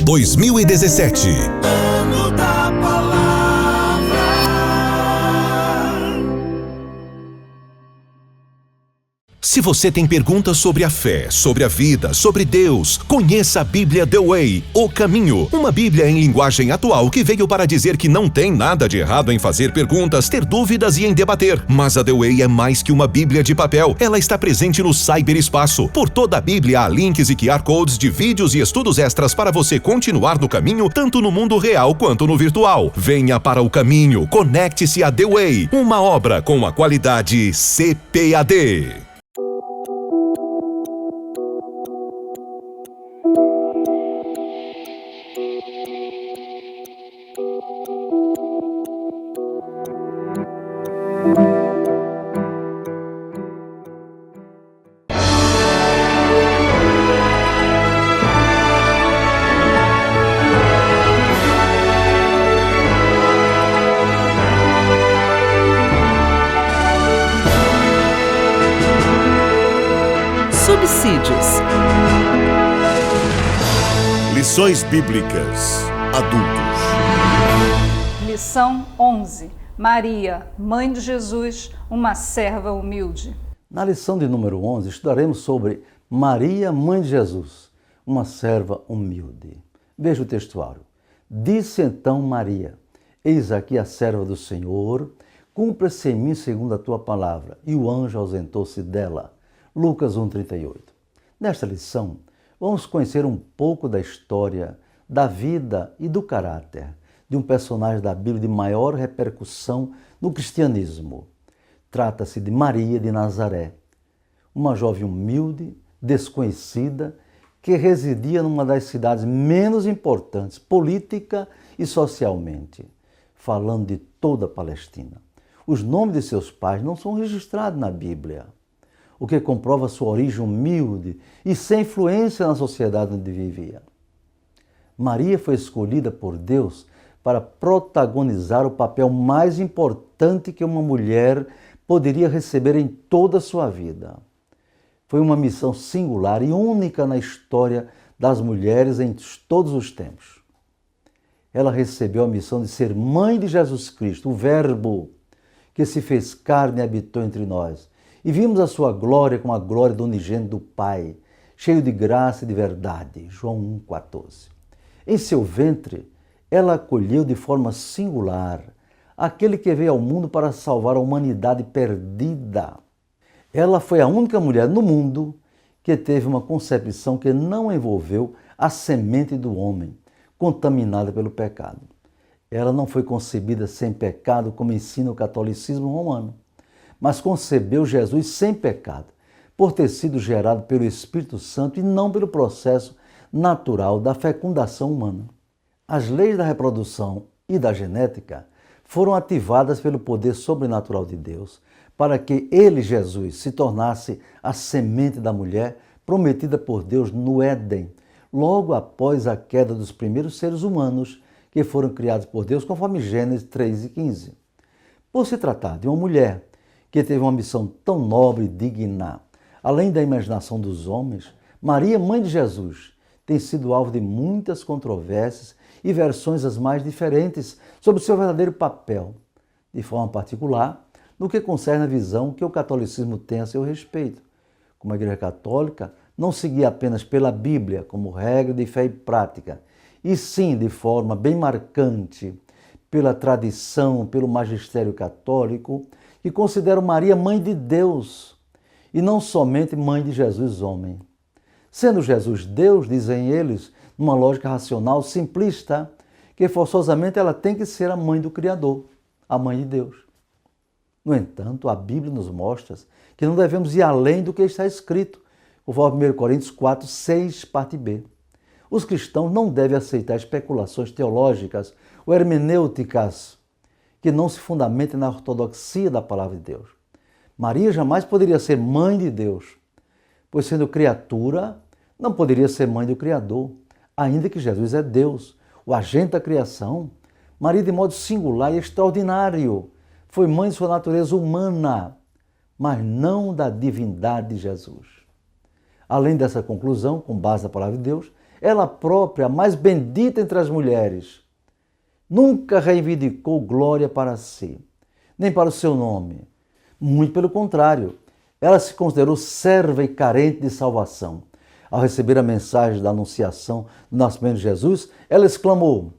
2017. Ano da Palavra. Se você tem perguntas sobre a fé, sobre a vida, sobre Deus, conheça a Bíblia The Way, O Caminho. Uma Bíblia em linguagem atual que veio para dizer que não tem nada de errado em fazer perguntas, ter dúvidas e em debater. Mas a The Way é mais que uma Bíblia de papel. Ela está presente no cyberespaço. Por toda a Bíblia há links e QR Codes de vídeos e estudos extras para você continuar no caminho, tanto no mundo real quanto no virtual. Venha para o caminho, conecte-se a The Way, uma obra com a qualidade CPAD. Subsídios. Lições Bíblicas Adultos. Lição 11. Maria, Mãe de Jesus, uma serva humilde. Na lição de número 11, estudaremos sobre Maria, Mãe de Jesus, uma serva humilde. Veja o textuário. Disse então Maria: Eis aqui a serva do Senhor, cumpra-se em mim segundo a tua palavra. E o anjo ausentou-se dela. Lucas 1,38. Nesta lição, vamos conhecer um pouco da história, da vida e do caráter de um personagem da Bíblia de maior repercussão no cristianismo. Trata-se de Maria de Nazaré, uma jovem humilde, desconhecida, que residia numa das cidades menos importantes política e socialmente, falando de toda a Palestina. Os nomes de seus pais não são registrados na Bíblia, o que comprova sua origem humilde e sem influência na sociedade onde vivia. Maria foi escolhida por Deus para protagonizar o papel mais importante que uma mulher poderia receber em toda a sua vida. Foi uma missão singular e única na história das mulheres em todos os tempos. Ela recebeu a missão de ser mãe de Jesus Cristo, o Verbo que se fez carne e habitou entre nós. E vimos a sua glória como a glória do unigênito do Pai, cheio de graça e de verdade. João 1,14. Em seu ventre, ela acolheu de forma singular aquele que veio ao mundo para salvar a humanidade perdida. Ela foi a única mulher no mundo que teve uma concepção que não envolveu a semente do homem, contaminada pelo pecado. Ela não foi concebida sem pecado, como ensina o catolicismo romano, mas concebeu Jesus sem pecado, por ter sido gerado pelo Espírito Santo e não pelo processo natural da fecundação humana. As leis da reprodução e da genética foram ativadas pelo poder sobrenatural de Deus para que ele, Jesus, se tornasse a semente da mulher prometida por Deus no Éden, logo após a queda dos primeiros seres humanos que foram criados por Deus, conforme Gênesis 3:15. Por se tratar de uma mulher que teve uma missão tão nobre e digna, além da imaginação dos homens, Maria, mãe de Jesus, tem sido alvo de muitas controvérsias e versões as mais diferentes sobre o seu verdadeiro papel, de forma particular, no que concerne a visão que o catolicismo tem a seu respeito. Como a Igreja Católica não seguia apenas pela Bíblia como regra de fé e prática, e sim de forma bem marcante pela tradição, pelo magistério católico, que consideram Maria mãe de Deus e não somente mãe de Jesus homem. Sendo Jesus Deus, dizem eles, numa lógica racional simplista, que forçosamente ela tem que ser a mãe do Criador, a mãe de Deus. No entanto, a Bíblia nos mostra que não devemos ir além do que está escrito, conforme 1 Coríntios 4:6, parte B. Os cristãos não devem aceitar especulações teológicas ou hermenêuticas que não se fundamentem na ortodoxia da palavra de Deus. Maria jamais poderia ser mãe de Deus, pois sendo criatura, não poderia ser mãe do Criador, ainda que Jesus é Deus, o agente da criação. Maria, de modo singular e extraordinário, foi mãe de sua natureza humana, mas não da divindade de Jesus. Além dessa conclusão, com base na palavra de Deus, ela própria, a mais bendita entre as mulheres, nunca reivindicou glória para si, nem para o seu nome. Muito pelo contrário, ela se considerou serva e carente de salvação. Ao receber a mensagem da anunciação do nascimento de Jesus, ela exclamou: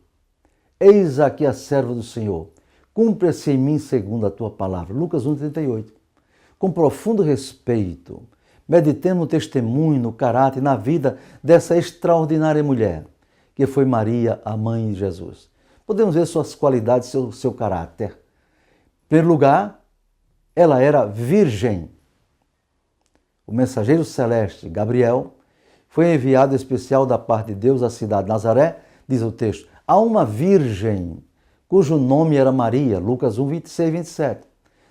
eis aqui a serva do Senhor, cumpra-se em mim segundo a tua palavra. Lucas 1,38. Com profundo respeito, meditemos no testemunho, no caráter e na vida dessa extraordinária mulher, que foi Maria, a mãe de Jesus. Podemos ver suas qualidades, seu caráter. Em primeiro lugar, ela era virgem. O mensageiro celeste, Gabriel, foi enviado especial da parte de Deus à cidade de Nazaré, diz o texto, a uma virgem, cujo nome era Maria, Lucas 1, 26 e 27.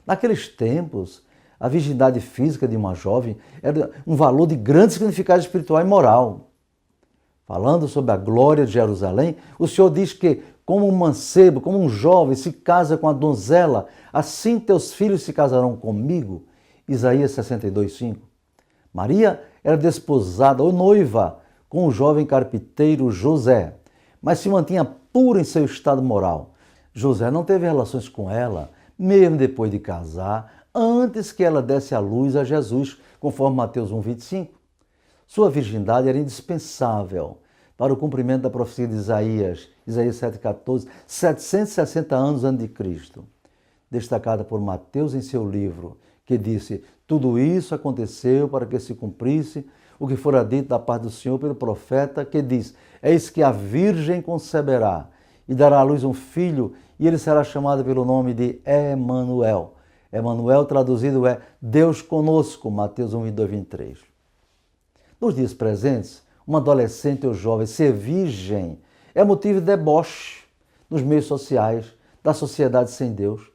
Naqueles tempos, a virgindade física de uma jovem era um valor de grande significado espiritual e moral. Falando sobre a glória de Jerusalém, o Senhor diz que, como um mancebo, como um jovem se casa com a donzela, assim teus filhos se casarão comigo. Isaías 62, 5. Maria era desposada ou noiva com o jovem carpinteiro José, mas se mantinha pura em seu estado moral. José não teve relações com ela, mesmo depois de casar, antes que ela desse à luz a Jesus, conforme Mateus 1, 25. Sua virgindade era indispensável para o cumprimento da profecia de Isaías 7,14, 760 anos antes de Cristo, destacada por Mateus em seu livro, que disse: tudo isso aconteceu para que se cumprisse o que fora dito da parte do Senhor pelo profeta, que diz: eis que a virgem conceberá e dará à luz um filho, e ele será chamado pelo nome de Emanuel. Emanuel traduzido é Deus conosco, Mateus 1, 22, 23. Nos dias presentes, uma adolescente ou jovem ser virgem é motivo de deboche nos meios sociais, da sociedade sem Deus,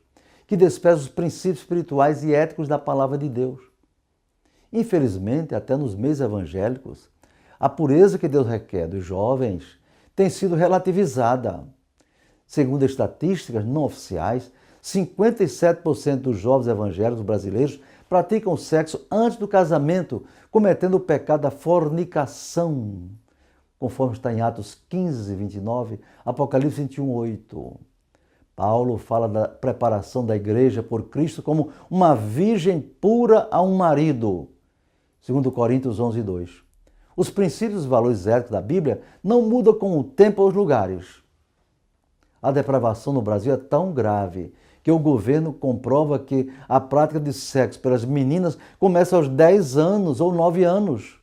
que despreza os princípios espirituais e éticos da palavra de Deus. Infelizmente, até nos meios evangélicos, a pureza que Deus requer dos jovens tem sido relativizada. Segundo estatísticas não oficiais, 57% dos jovens evangélicos brasileiros praticam sexo antes do casamento, cometendo o pecado da fornicação, conforme está em Atos 15, 29, Apocalipse 21, 8. Paulo fala da preparação da igreja por Cristo como uma virgem pura a um marido, segundo Coríntios 11, 2. Os princípios e valores éticos da Bíblia não mudam com o tempo ou os lugares. A depravação no Brasil é tão grave que o governo comprova que a prática de sexo pelas meninas começa aos 10 anos ou 9 anos.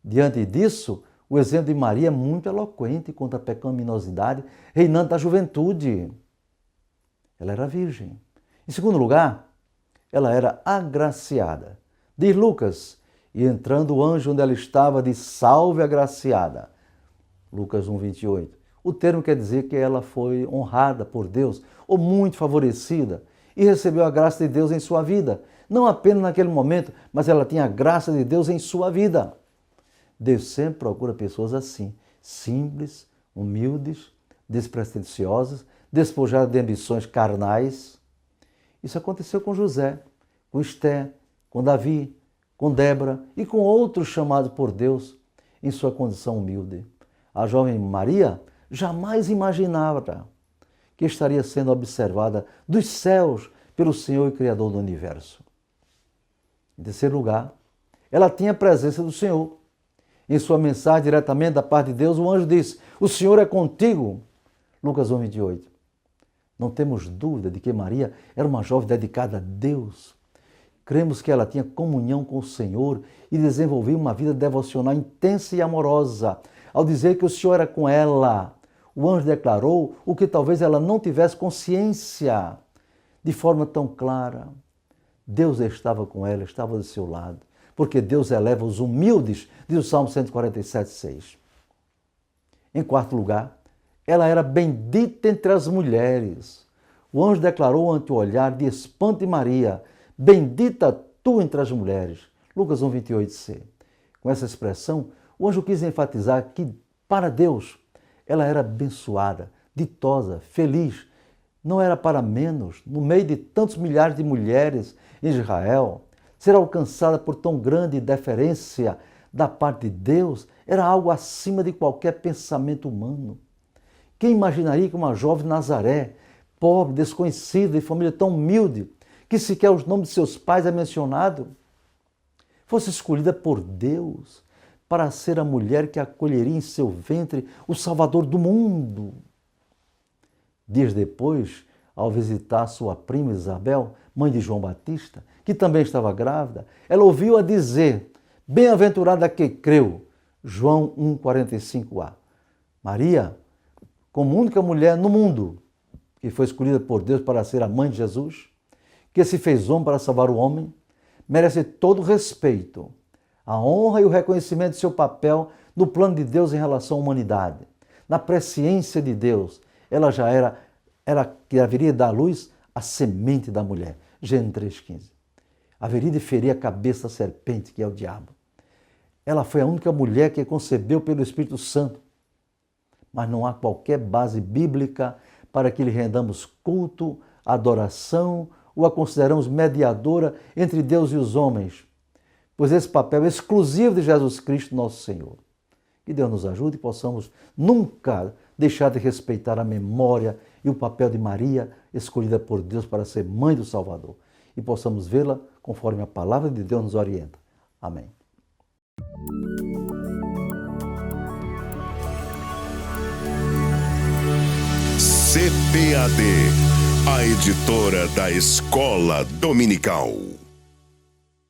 Diante disso, o exemplo de Maria é muito eloquente contra a pecaminosidade reinante da juventude. Ela era virgem. Em segundo lugar, ela era agraciada. Diz Lucas: e entrando o anjo onde ela estava, diz: salve agraciada. Lucas 1, 28. O termo quer dizer que ela foi honrada por Deus, ou muito favorecida, e recebeu a graça de Deus em sua vida. Não apenas naquele momento, mas ela tinha a graça de Deus em sua vida. Deus sempre procura pessoas assim, simples, humildes, despretensiosas, despojadas de ambições carnais. Isso aconteceu com José, com Esté, com Davi, com Débora e com outros chamados por Deus em sua condição humilde. A jovem Maria jamais imaginava que estaria sendo observada dos céus pelo Senhor e Criador do universo. Em terceiro lugar, ela tinha a presença do Senhor. Em sua mensagem diretamente da parte de Deus, o anjo disse: o Senhor é contigo. Lucas 1, 28. Não temos dúvida de que Maria era uma jovem dedicada a Deus. Cremos que ela tinha comunhão com o Senhor e desenvolvia uma vida devocional intensa e amorosa. Ao dizer que o Senhor era com ela, o anjo declarou o que talvez ela não tivesse consciência de forma tão clara. Deus estava com ela, estava do seu lado, porque Deus eleva os humildes, diz o Salmo 147, 6. Em quarto lugar, ela era bendita entre as mulheres. O anjo declarou ante o olhar de espanto de Maria: bendita tu entre as mulheres. Lucas 1, 28c. Com essa expressão, o anjo quis enfatizar que, para Deus, ela era abençoada, ditosa, feliz. Não era para menos, no meio de tantos milhares de mulheres em Israel, ser alcançada por tão grande deferência da parte de Deus era algo acima de qualquer pensamento humano. Quem imaginaria que uma jovem de Nazaré, pobre, desconhecida, de família tão humilde, que sequer os nomes de seus pais é mencionado, fosse escolhida por Deus para ser a mulher que acolheria em seu ventre o Salvador do mundo? Dias depois, ao visitar sua prima Isabel, mãe de João Batista, que também estava grávida, ela ouviu-a dizer: bem-aventurada que creu, João 1,45a. Maria, como única mulher no mundo que foi escolhida por Deus para ser a mãe de Jesus, que se fez homem para salvar o homem, merece todo o respeito, a honra e o reconhecimento de seu papel no plano de Deus em relação à humanidade. Na presciência de Deus, ela já era que haveria dar à luz a semente da mulher. Gênesis 3,15. Haveria de ferir a cabeça da serpente, que é o diabo. Ela foi a única mulher que concebeu pelo Espírito Santo. Mas não há qualquer base bíblica para que lhe rendamos culto, adoração ou a consideramos mediadora entre Deus e os homens, pois esse papel é exclusivo de Jesus Cristo, nosso Senhor. Que Deus nos ajude e possamos nunca deixar de respeitar a memória e o papel de Maria, escolhida por Deus para ser mãe do Salvador, e possamos vê-la conforme a palavra de Deus nos orienta. Amém. CPAD, a editora da Escola Dominical.